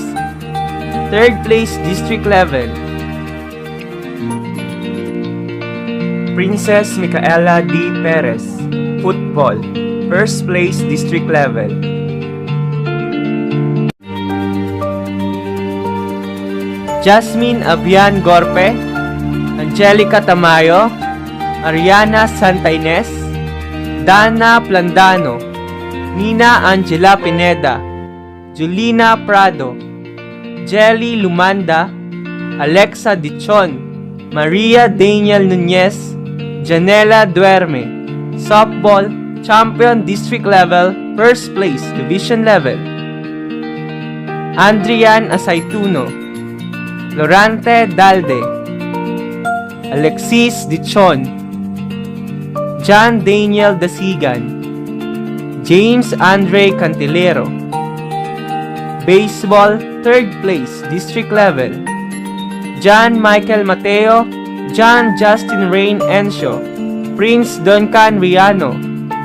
3rd place, district level. Princess Micaela D. Perez. Football, 1st place, district level. Jasmine Abian Gorpe. Angelica Tamayo. Ariana Santa Ines. Dana Plandano. Nina Angela Pineda. Julina Prado. Jelly Lumanda. Alexa Dichon. Maria Daniel Nunez. Janela Duerme. Softball, champion, district level, 1st place, division level. Andrian Asaituno. Lorante Dalde. Alexis Dichon. John Daniel Dasigan. James Andre Cantillero. Baseball, 3rd place, district level. John Michael Mateo. John Justin Rain Encio. Prince Duncan Riano.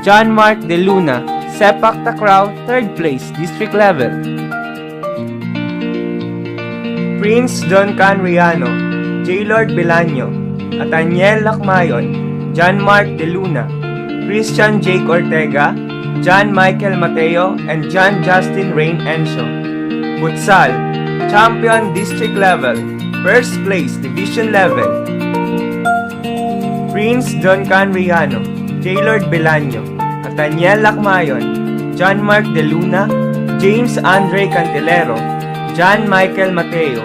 John Mark De Luna. Sepak Takraw, 3rd place, district level. Prince Duncan Riano, J. Lord Belaño, Nathaniel Lacmayon, John Mark De Luna, Christian Jake Ortega, John Michael Mateo, and John Justin Rain Encio. Futsal, Champion District Level, First Place Division Level, Prince Duncan Riano, J. Lord Belaño, Nathaniel Lacmayon, John Mark De Luna, James Andre Cantilero, John Michael Mateo,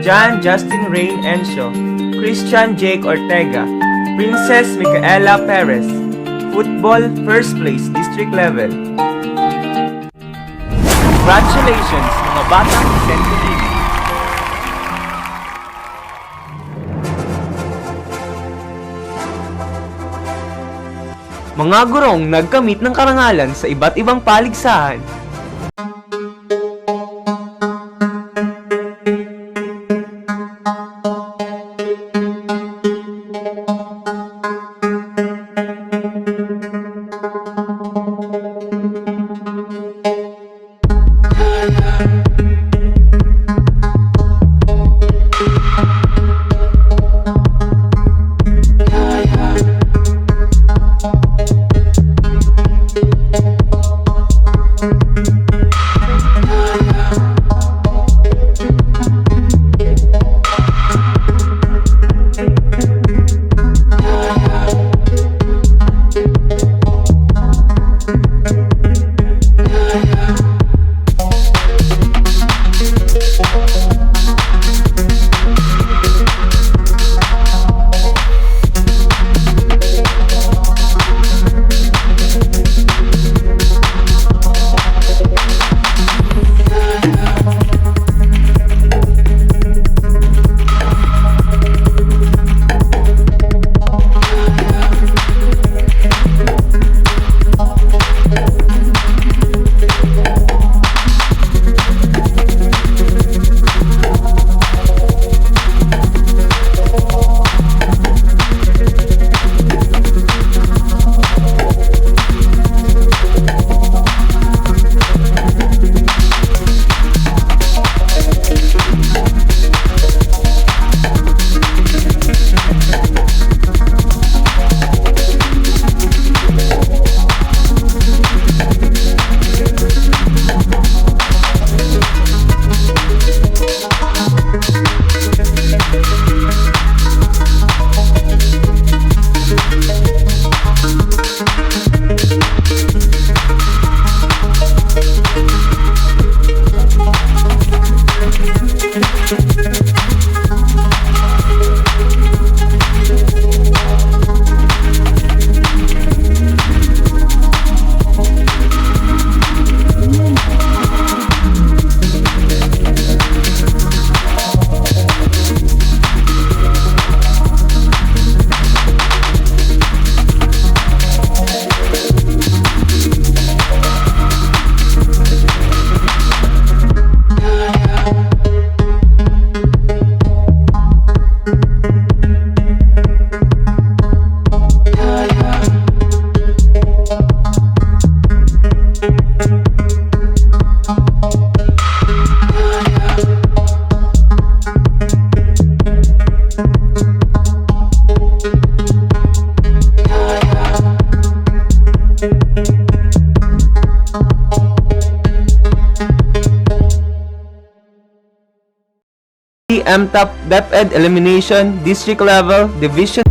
John Justin Rain Encio, Christian Jake Ortega, Princess Micaela Perez. Football First Place District Level. Congratulations mga batang Vicente Lee! Mga gurong nagkamit ng karangalan sa iba't ibang paligsahan. MTAP DepEd Elimination District Level Division.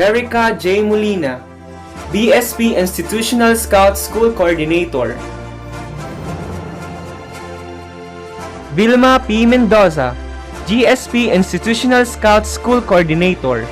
Erica J. Molina, BSP Institutional Scout School Coordinator. Vilma P. Mendoza, GSP Institutional Scout School Coordinator.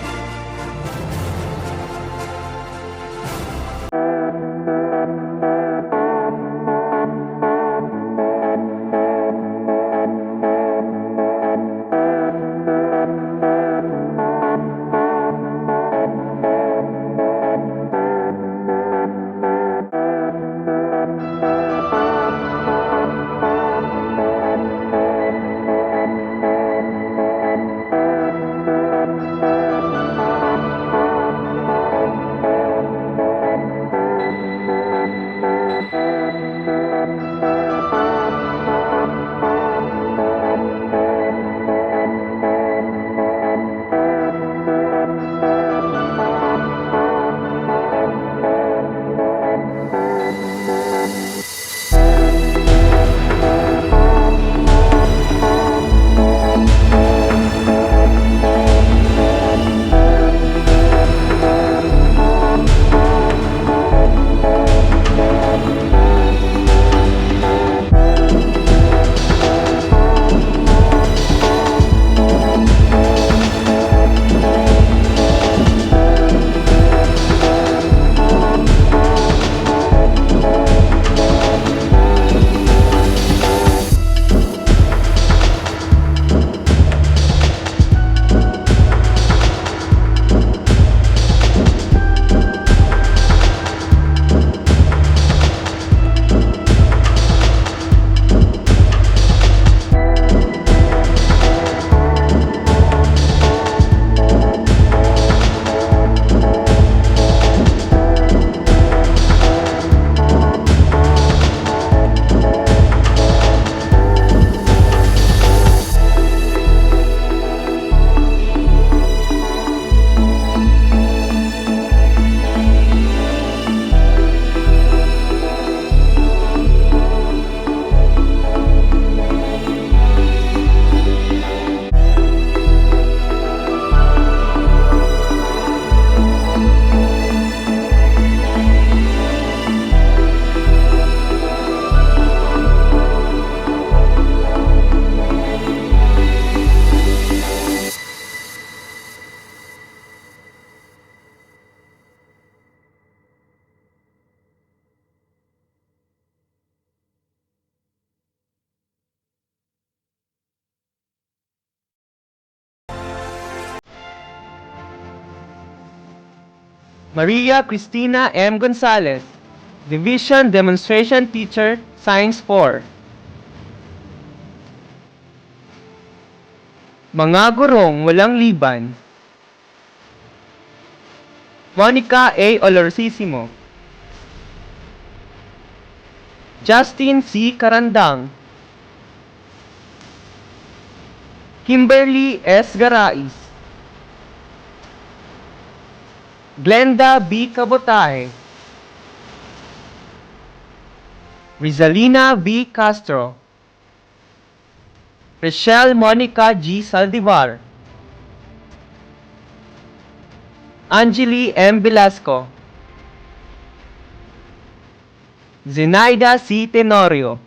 Maria Cristina M. Gonzalez, Division Demonstration Teacher, Science 4. Mga gurong walang liban. Monica A. Olorsisimo, Justin C. Carandang, Kimberly S. Garais, Glenda B. Cabotaje, Rizalina B. Castro, Rochelle Monica G. Saldivar, Angeli M. Velasco, Zenaida C. Tenorio,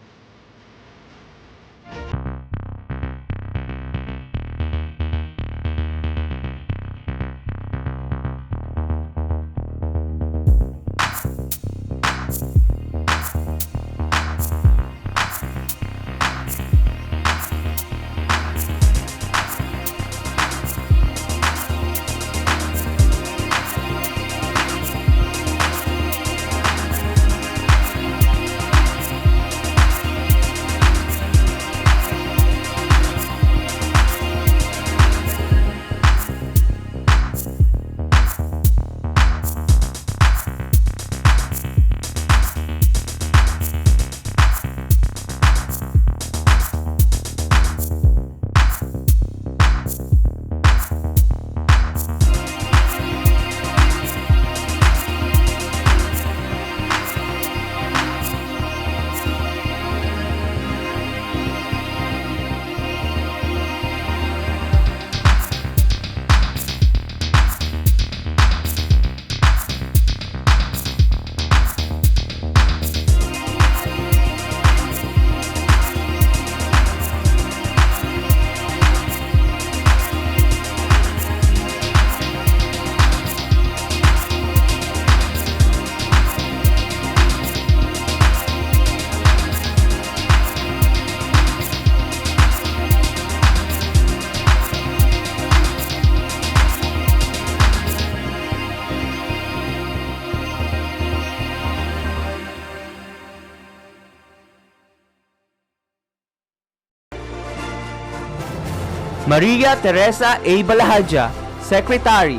Maria Teresa A. Balahadja, Secretary,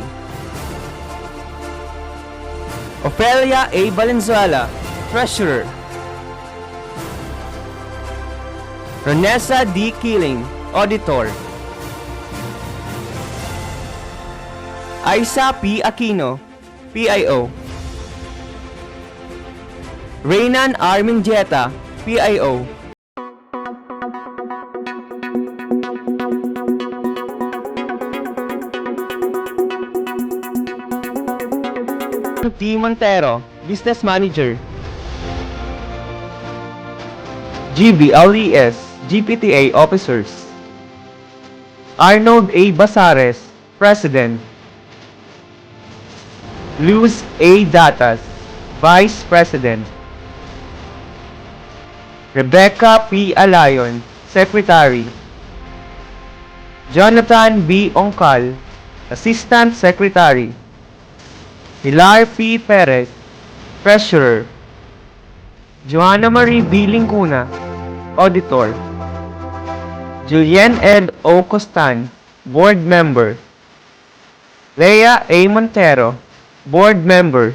Ofelia A. Valenzuela, Treasurer, Ronessa D. Kiling, Auditor, Aisa P. Aquino, PIO, Reynan R. Minjeta, PIO, T. Montero, Business Manager, GBLES, GPTA Officers, Arnold A. Basares, President, Luz A. Datas, Vice President, Rebecca P. Alayon, Secretary, Jonathan B. Ongkal, Assistant Secretary, Pilar P. Perez, Treasurer, Joanna Marie B. Lingcuna, Auditor, Julien Ed O. Costan, Board Member, Leia A. Montero, Board Member,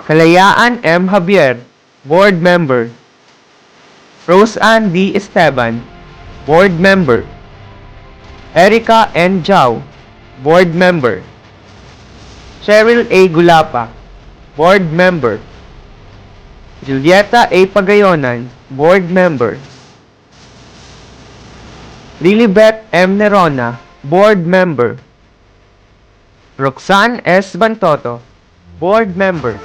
Kalayaan M. Javier, Board Member, Rose Ann D. Esteban, Board Member, Erica N. Jau, Board Member, Cheryl A. Gulapa, Board Member, Julieta A. Pagayonan, Board Member, Lilibet M. Nerona, Board Member, Roxanne S. Bantoto, Board Member.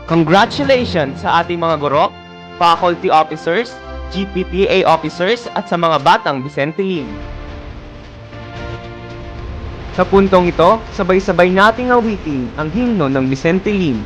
Congratulations sa ating mga guro, faculty officers, GPTA officers at sa mga batang Vicente Lim. Sa puntong ito, sabay-sabay nating awitin ang himno ng Vicente Lim.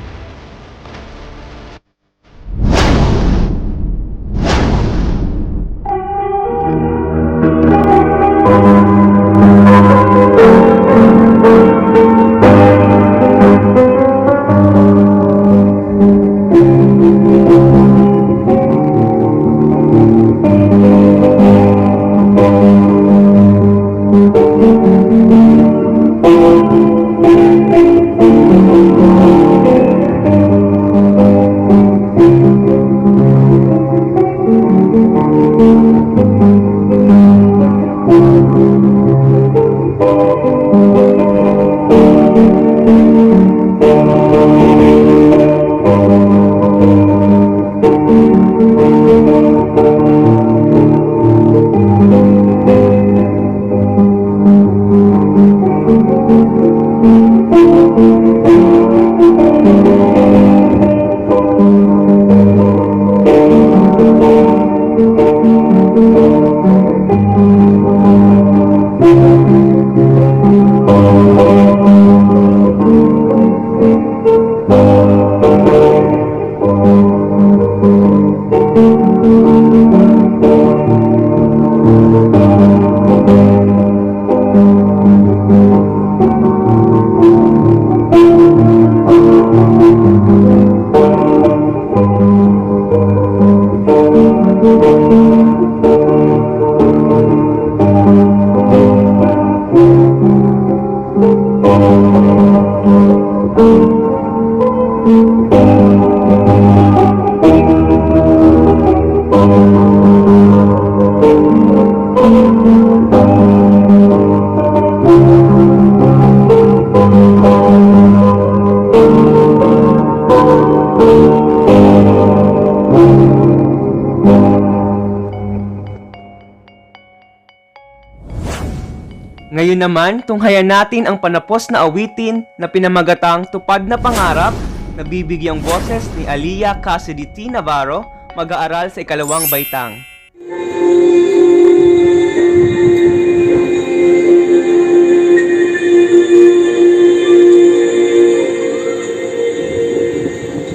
Ngayon naman, tunghayan natin ang panapos na awitin na pinamagatang Tupad na Pangarap na bibigyang boses ni Aliyah Cassidy T. Navarro, mag-aaral sa ikalawang baitang.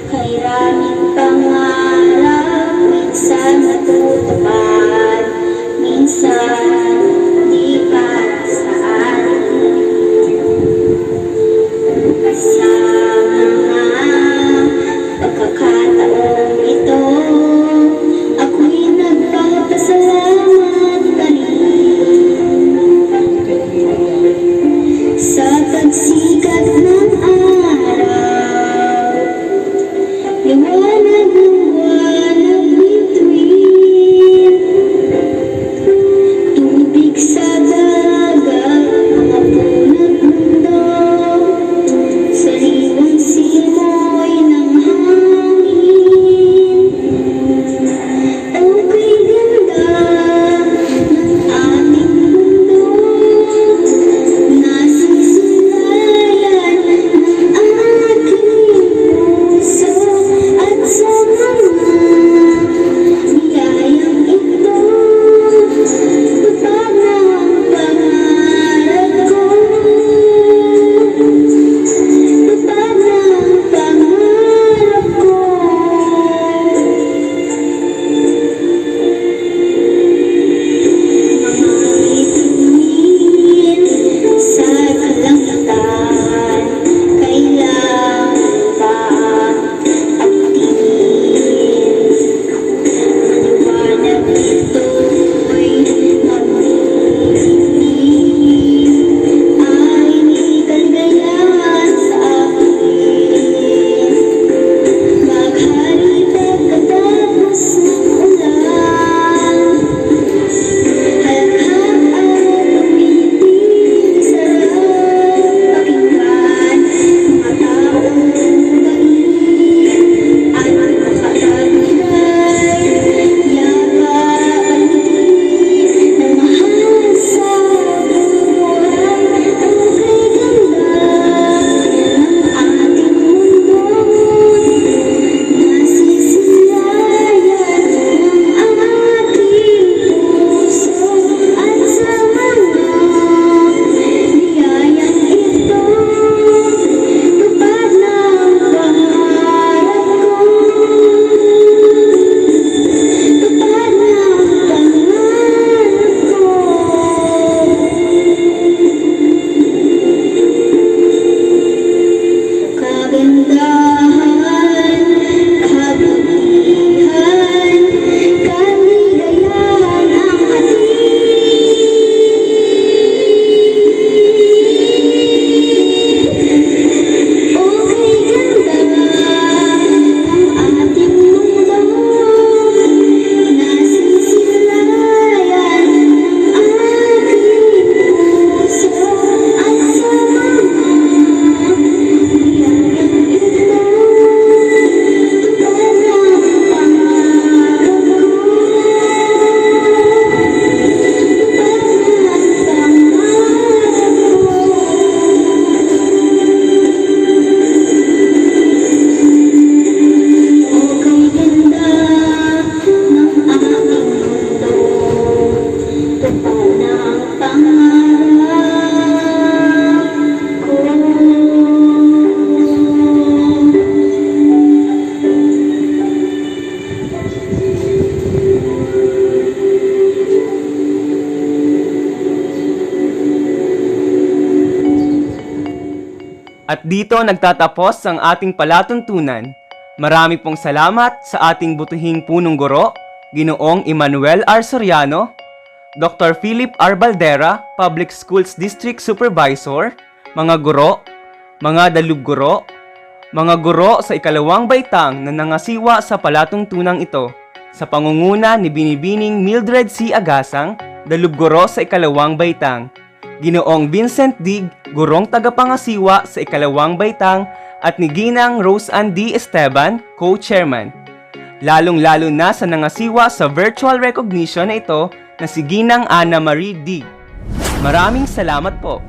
Kairaming pangarap, minsan matutupad, minsan di para sa atin. Sa mga pagkakataong ito, ako'y nagpapalagay At dito nagtatapos ang ating palatuntunan. Marami pong salamat sa ating butihing punong guro, Ginoong Emmanuel R. Soriano, Dr. Philip R. Baldera, Public Schools District Supervisor, mga guro, mga dalubguro, mga guro sa ikalawang baitang na nangasiwa sa palatuntunang ito, sa pangunguna ni Binibining Mildred C. Agasang, dalubguro sa ikalawang baitang, Ginoong Vincent Dig, gurong tagapangasiwa sa ikalawang baitang, at ni Ginang Rose Ann D. Esteban, co-chairman. Lalong-lalo na sa nangasiwa sa virtual recognition na ito na si Ginang Ana Marie D. Maraming salamat po.